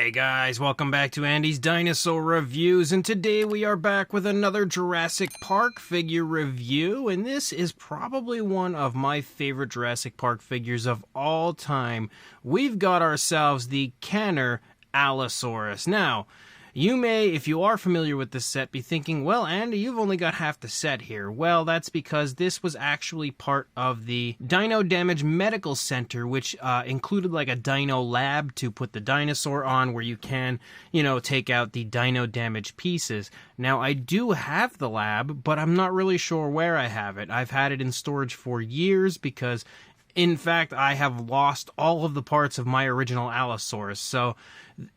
Hey guys, welcome back to Andy's Dinosaur Reviews, and today we are back with another Jurassic Park figure review, and this is probably one of my favorite Jurassic Park figures of all time. We've got ourselves the Kenner Allosaurus. Now, you may, if you are familiar with this set, be thinking, well, Andy, you've only got half the set here. Well, that's because this was actually part of the Dino Damage Medical Center, which included like a dino lab to put the dinosaur on where you can, take out the dino damage pieces. Now, I do have the lab, but I'm not really sure where I have it. I've had it in storage for years because, in fact, I have lost all of the parts of my original Allosaurus, so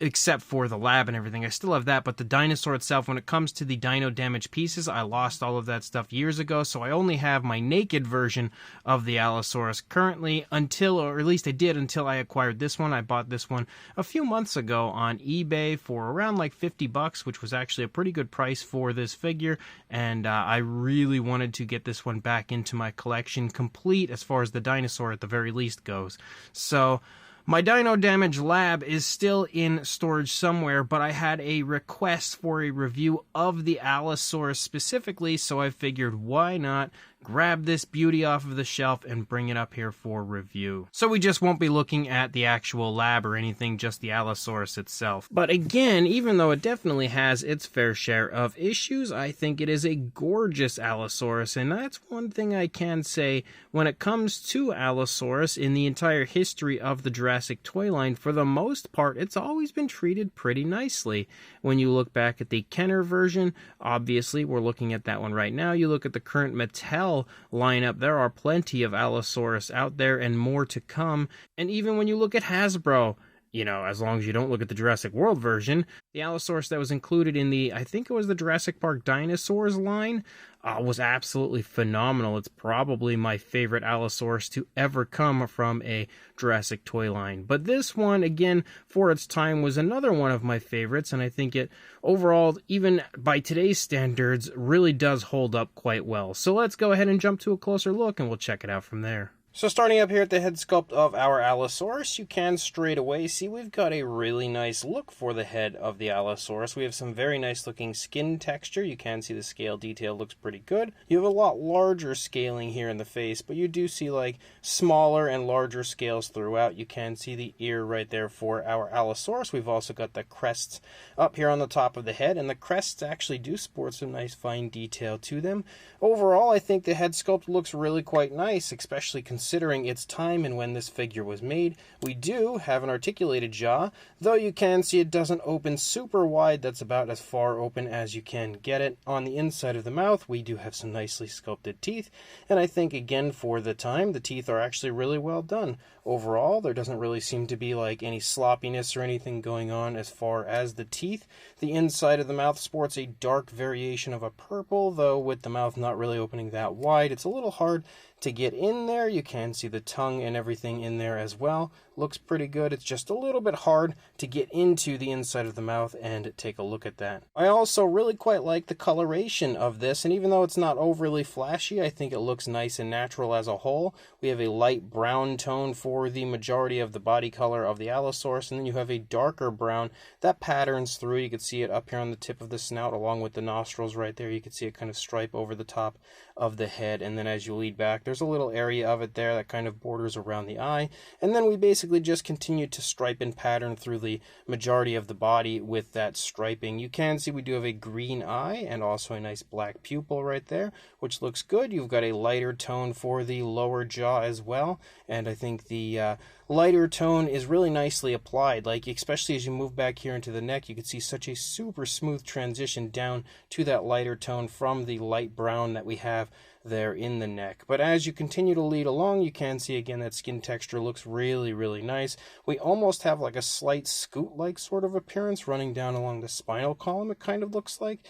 except for the lab and everything, I still have that, but the dinosaur itself, when it comes to the dino damage pieces, I lost all of that stuff years ago, so I only have my naked version of the Allosaurus currently or at least I did until I acquired this one. I bought this one a few months ago on eBay for around like $50, which was actually a pretty good price for this figure, and I really wanted to get this one back into my collection complete as far as the dinosaur at the very least goes. So my Dino Damage Lab is still in storage somewhere, but I had a request for a review of the Allosaurus specifically, so I figured why not grab this beauty off of the shelf and bring it up here for review. So we just won't be looking at the actual lab or anything, just the Allosaurus itself. But again, even though it definitely has its fair share of issues, I think it is a gorgeous Allosaurus, and that's one thing I can say when it comes to Allosaurus in the entire history of the Jurassic toy line. For the most part, it's always been treated pretty nicely. When you look back at the Kenner version, obviously we're looking at that one right now. You look at the current Mattel lineup, there are plenty of Allosaurus out there and more to come. And even when you look at Hasbro, as long as you don't look at the Jurassic World version, the Allosaurus that was included in I think it was the Jurassic Park Dinosaurs line, was absolutely phenomenal. It's probably my favorite Allosaurus to ever come from a Jurassic toy line. But this one, again, for its time, was another one of my favorites, and I think it overall, even by today's standards, really does hold up quite well. So let's go ahead and jump to a closer look, and we'll check it out from there. So starting up here at the head sculpt of our Allosaurus, you can straight away see we've got a really nice look for the head of the Allosaurus. We have some very nice looking skin texture. You can see the scale detail looks pretty good. You have a lot larger scaling here in the face, but you do see like smaller and larger scales throughout. You can see the ear right there for our Allosaurus. We've also got the crests up here on the top of the head, and the crests actually do sport some nice fine detail to them. Overall, I think the head sculpt looks really quite nice, especially considering its time and when this figure was made. We do have an articulated jaw, though you can see it doesn't open super wide. That's about as far open as you can get it. On the inside of the mouth, we do have some nicely sculpted teeth, and I think, again, for the time, the teeth are actually really well done. Overall, there doesn't really seem to be like any sloppiness or anything going on as far as the teeth. The inside of the mouth sports a dark variation of a purple, though with the mouth not really opening that wide, it's a little hard to get in there. You can see the tongue and everything in there as well. Looks pretty good. It's just a little bit hard to get into the inside of the mouth and take a look at that. I also really quite like the coloration of this, and even though it's not overly flashy, I think it looks nice and natural as a whole. We have a light brown tone for the majority of the body color of the Allosaurus, and then you have a darker brown that patterns through. You can see it up here on the tip of the snout along with the nostrils right there. You can see it kind of stripe over the top of the head, and then as you lead back, there's a little area of it there that kind of borders around the eye, and then we basically just continue to stripe and pattern through the majority of the body with that striping. You can see we do have a green eye and also a nice black pupil right there, which looks good. You've got a lighter tone for the lower jaw as well, and I think the lighter tone is really nicely applied, like especially as you move back here into the neck. You can see such a super smooth transition down to that lighter tone from the light brown that we have there in the neck. But as you continue to lead along, you can see again that skin texture looks really, really nice. We almost have like a slight scoot-like sort of appearance running down along the spinal column. It kind of looks like,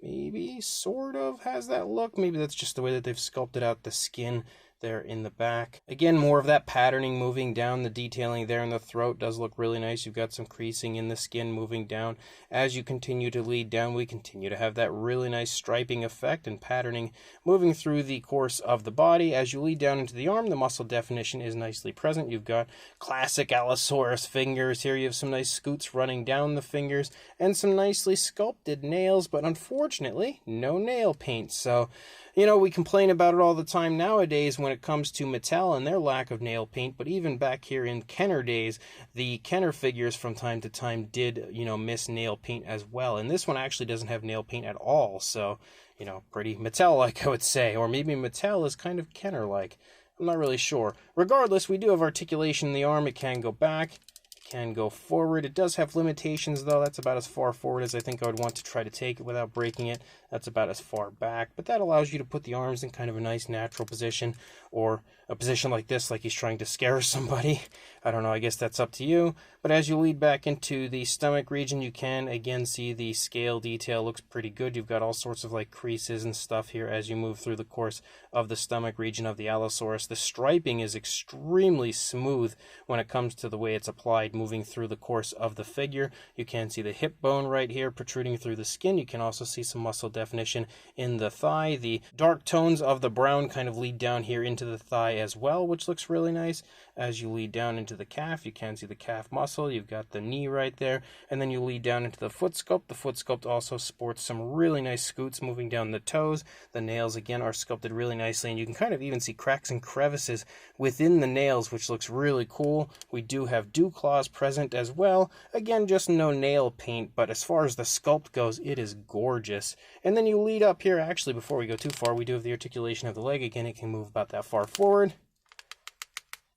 maybe sort of has that look. Maybe that's just the way that they've sculpted out the skin there in the back. Again, more of that patterning moving down. The detailing there in the throat does look really nice. You've got some creasing in the skin moving down. As you continue to lead down, we continue to have that really nice striping effect and patterning moving through the course of the body. As you lead down into the arm, the muscle definition is nicely present. You've got classic Allosaurus fingers here. You have some nice scoots running down the fingers and some nicely sculpted nails, but unfortunately, no nail paint. So, you know, we complain about it all the time nowadays when it comes to Mattel and their lack of nail paint, but even back here in Kenner days, the Kenner figures from time to time did, you know, miss nail paint as well. And this one actually doesn't have nail paint at all, so, you know, pretty Mattel-like, I would say. Or maybe Mattel is kind of Kenner-like. I'm not really sure. Regardless, we do have articulation in the arm. It can go back, can go forward. It does have limitations, though. That's about as far forward as I think I would want to try to take it without breaking it. That's about as far back, but that allows you to put the arms in kind of a nice natural position, or a position like this, like he's trying to scare somebody. I don't know, I guess that's up to you. But as you lead back into the stomach region, you can again see the scale detail looks pretty good. You've got all sorts of like creases and stuff here as you move through the course of the stomach region of the Allosaurus. The striping is extremely smooth when it comes to the way it's applied moving through the course of the figure. You can see the hip bone right here protruding through the skin. You can also see some muscle definition in the thigh. The dark tones of the brown kind of lead down here into the thigh as well, which looks really nice. As you lead down into the calf, you can see the calf muscle. You've got the knee right there, and then you lead down into the foot sculpt. The foot sculpt also sports some really nice scoots moving down the toes. The nails again are sculpted really nicely, and you can kind of even see cracks and crevices within the nails, which looks really cool. We do have dew claws present as well. Again, just no nail paint, but as far as the sculpt goes, it is gorgeous. And then you lead up here. Actually, before we go too far, we do have the articulation of the leg. Again, it can move about that far forward.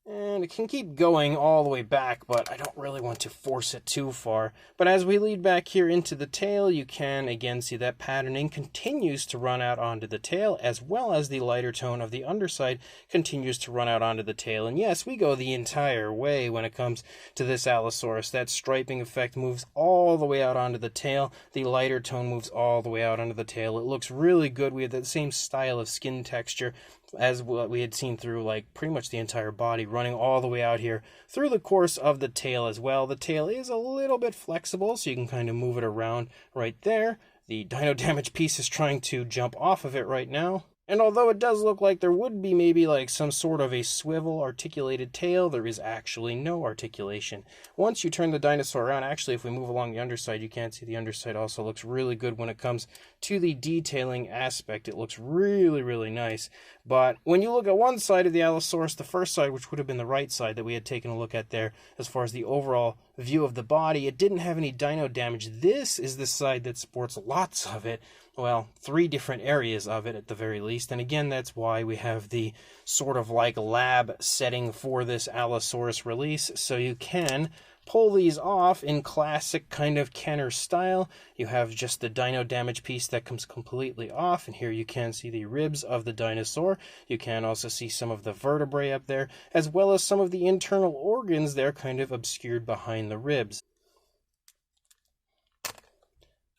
And it can keep going all the way back, but I don't really want to force it too far. But as we lead back here into the tail, you can again see that patterning continues to run out onto the tail, as well as the lighter tone of the underside continues to run out onto the tail. And yes, we go the entire way when it comes to this Allosaurus. That striping effect moves all the way out onto the tail. The lighter tone moves all the way out onto the tail. It looks really good. We have that same style of skin texture as what we had seen through like pretty much the entire body, running all the way out here through the course of the tail as well. The tail is a little bit flexible, so you can kind of move it around right there. The dino damage piece is trying to jump off of it right now. And although it does look like there would be maybe like some sort of a swivel articulated tail, there is actually no articulation. Once you turn the dinosaur around, actually if we move along the underside, you can see the underside also looks really good when it comes to the detailing aspect. It looks really, really nice. But when you look at one side of the Allosaurus, the first side, which would have been the right side that we had taken a look at there, as far as the overall view of the body, it didn't have any dino damage. This is the side that sports lots of it. Well, 3 different areas of it at the very least. And again, that's why we have the sort of like lab setting for this Allosaurus release. So you can pull these off in classic kind of Kenner style. You have just the dino damage piece that comes completely off, and here you can see the ribs of the dinosaur. You can also see some of the vertebrae up there, as well as some of the internal organs there kind of obscured behind the ribs.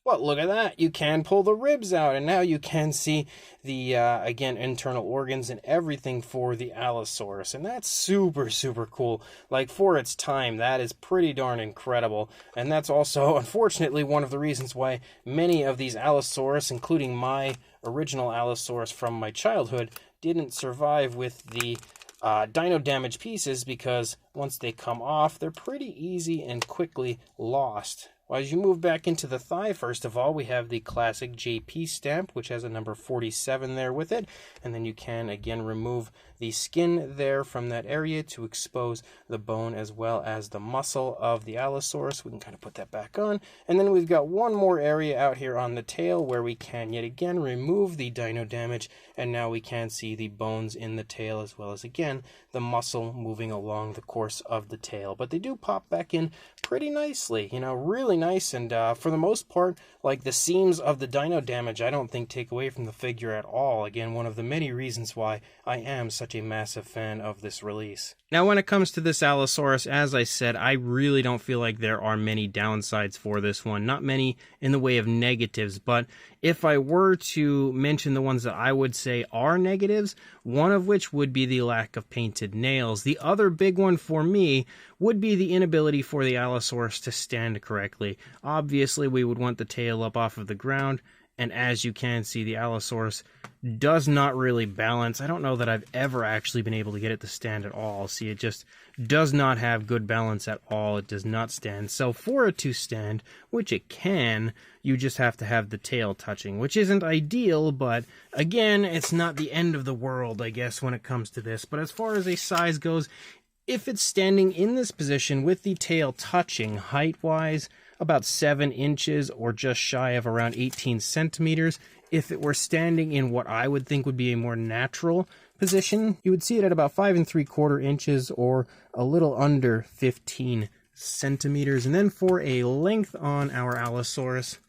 But look at that, you can pull the ribs out, and now you can see the, again, internal organs and everything for the Allosaurus. And that's super, super cool. Like, for its time, that is pretty darn incredible. And that's also, unfortunately, one of the reasons why many of these Allosaurus, including my original Allosaurus from my childhood, didn't survive with the dino damage pieces, because once they come off, they're pretty easy and quickly lost. Well, as you move back into the thigh, first of all, we have the classic JP stamp, which has a number 47 there with it. And then you can, again, remove the skin there from that area to expose the bone as well as the muscle of the Allosaurus. We can kind of put that back on. And then we've got one more area out here on the tail where we can, yet again, remove the dino damage. And now we can see the bones in the tail, as well as, again, the muscle moving along the course of the tail. But they do pop back in pretty nicely, you know, really nice. And for the most part, like the seams of the dino damage, I don't think take away from the figure at all. Again, one of the many reasons why I am such a massive fan of this release. Now, when it comes to this Allosaurus, as I said, I really don't feel like there are many downsides for this one. Not many in the way of negatives, but If I were to mention the ones that I would say are negatives, one of which would be the lack of painted nails. The other big one for me would be the inability for the Allosaurus to stand correctly. Obviously, we would want the tail up off of the ground, and as you can see, the Allosaurus does not really balance. I don't know that I've ever actually been able to get it to stand at all. See, it just does not have good balance at all. It does not stand. So for it to stand, which it can, you just have to have the tail touching, which isn't ideal, but again, it's not the end of the world, I guess, when it comes to this. But as far as a size goes, if it's standing in this position with the tail touching, height-wise, about 7 inches or just shy of around 18 centimeters. If it were standing in what I would think would be a more natural position, you would see it at about 5 3/4 inches or a little under 15 centimeters. And then for a length on our Allosaurus,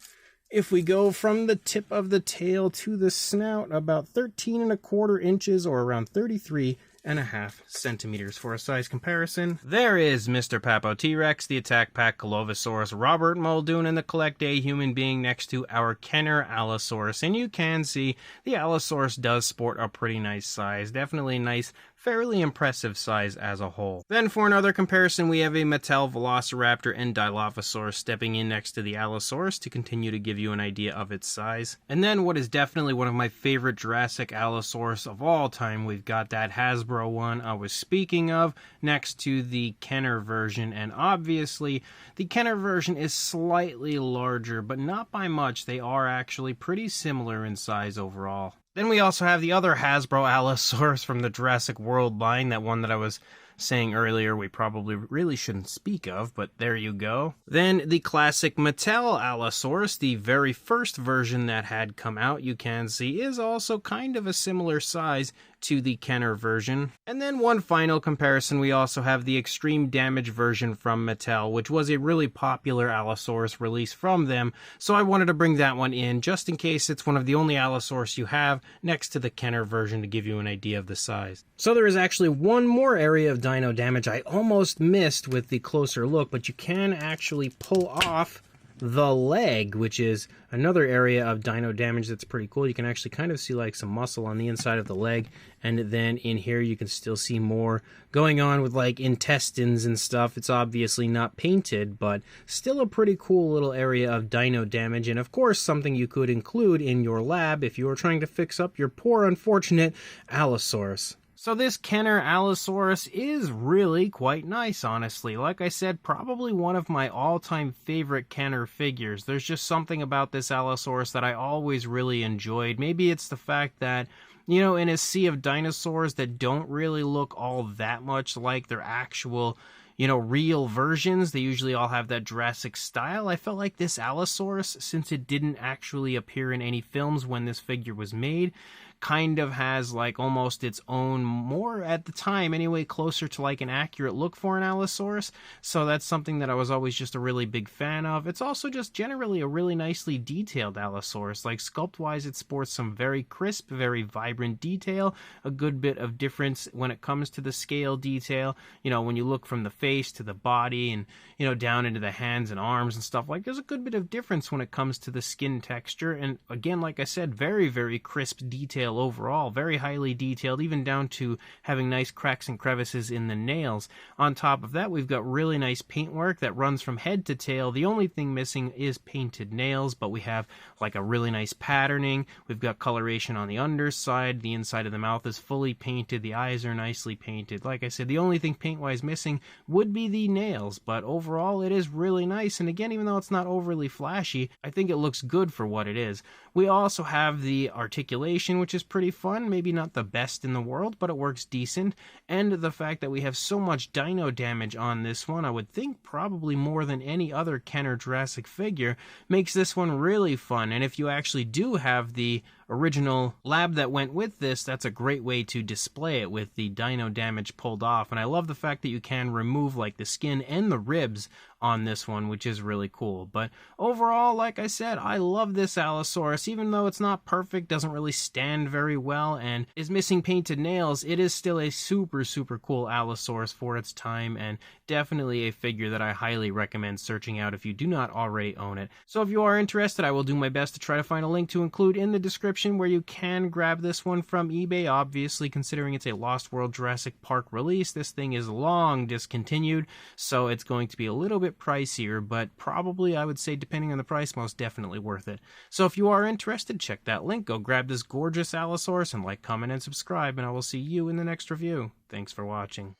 if we go from the tip of the tail to the snout, about 13 1/4 inches or around 33.5 centimeters. For a size comparison, there is Mr. Papo T-Rex, the Attack Pack Colovosaurus, Robert Muldoon, and the Collect A human being next to our Kenner Allosaurus. And you can see the Allosaurus does sport a pretty nice size. Definitely nice, fairly impressive size as a whole. Then for another comparison, we have a Mattel Velociraptor and Dilophosaurus stepping in next to the Allosaurus to continue to give you an idea of its size. And then what is definitely one of my favorite Jurassic Allosaurus of all time, we've got that Hasbro one I was speaking of next to the Kenner version, and obviously the Kenner version is slightly larger, but not by much. They are actually pretty similar in size overall. Then we also have the other Hasbro Allosaurus from the Jurassic World line, that one that I was saying earlier we probably really shouldn't speak of, but there you go. Then the classic Mattel Allosaurus, the very first version that had come out, you can see, is also kind of a similar size to the Kenner version. And then one final comparison, we also have the Extreme Damage version from Mattel, which was a really popular Allosaurus release from them, so I wanted to bring that one in just in case it's one of the only Allosaurus you have next to the Kenner version to give you an idea of the size. So there is actually one more area of dino damage I almost missed with the closer look, but you can actually pull off the leg, which is another area of dino damage that's pretty cool. You can actually kind of see like some muscle on the inside of the leg, and then in here you can still see more going on with like intestines and stuff. It's obviously not painted, but still a pretty cool little area of dino damage, and of course something you could include in your lab if you were trying to fix up your poor unfortunate Allosaurus. So this Kenner Allosaurus is really quite nice, honestly. Like I said, probably one of my all-time favorite Kenner figures. There's just something about this Allosaurus that I always really enjoyed. Maybe it's the fact that, you know, in a sea of dinosaurs that don't really look all that much like their actual, you know, real versions, they usually all have that Jurassic style. I felt like this Allosaurus, since it didn't actually appear in any films when this figure was made, kind of has like almost its own, more at the time anyway, closer to like an accurate look for an Allosaurus. So that's something that I was always just a really big fan of. It's also just generally a really nicely detailed Allosaurus. Like sculpt wise, it sports some very crisp, very vibrant detail, a good bit of difference when it comes to the scale detail. You know, when you look from the face to the body and, you know, down into the hands and arms and stuff, like there's a good bit of difference when it comes to the skin texture. And again, like I said, very, very crisp detail overall, very highly detailed, even down to having nice cracks and crevices in the nails. On top of that, we've got really nice paintwork that runs from head to tail. The only thing missing is painted nails, but we have like a really nice patterning. We've got coloration on the underside. The inside of the mouth is fully painted. The eyes are nicely painted. Like I said, the only thing paint-wise missing would be the nails, but overall it is really nice. And again, even though it's not overly flashy, I think it looks good for what it is. We also have the articulation, which is pretty fun. Maybe not the best in the world, but it works decent. And the fact that we have so much dino damage on this one, I would think probably more than any other Kenner Jurassic figure, makes this one really fun. And if you actually do have the original lab that went with this, that's a great way to display it with the dino damage pulled off. And I love the fact that you can remove like the skin and the ribs on this one, which is really cool. But overall, like I said, I love this Allosaurus. Even though it's not perfect, doesn't really stand very well, and is missing painted nails, it is still a super cool Allosaurus for its time, and definitely a figure that I highly recommend searching out if you do not already own it. So if you are interested, I will do my best to try to find a link to include in the description where you can grab this one from eBay. Obviously, considering it's a Lost World Jurassic Park release, this thing is long discontinued, so it's going to be a little bit pricier, but probably, I would say, depending on the price, most definitely worth it. So if you are interested, check that link, go grab this gorgeous Allosaurus, and like, comment, and subscribe, and I will see you in the next review. Thanks for watching.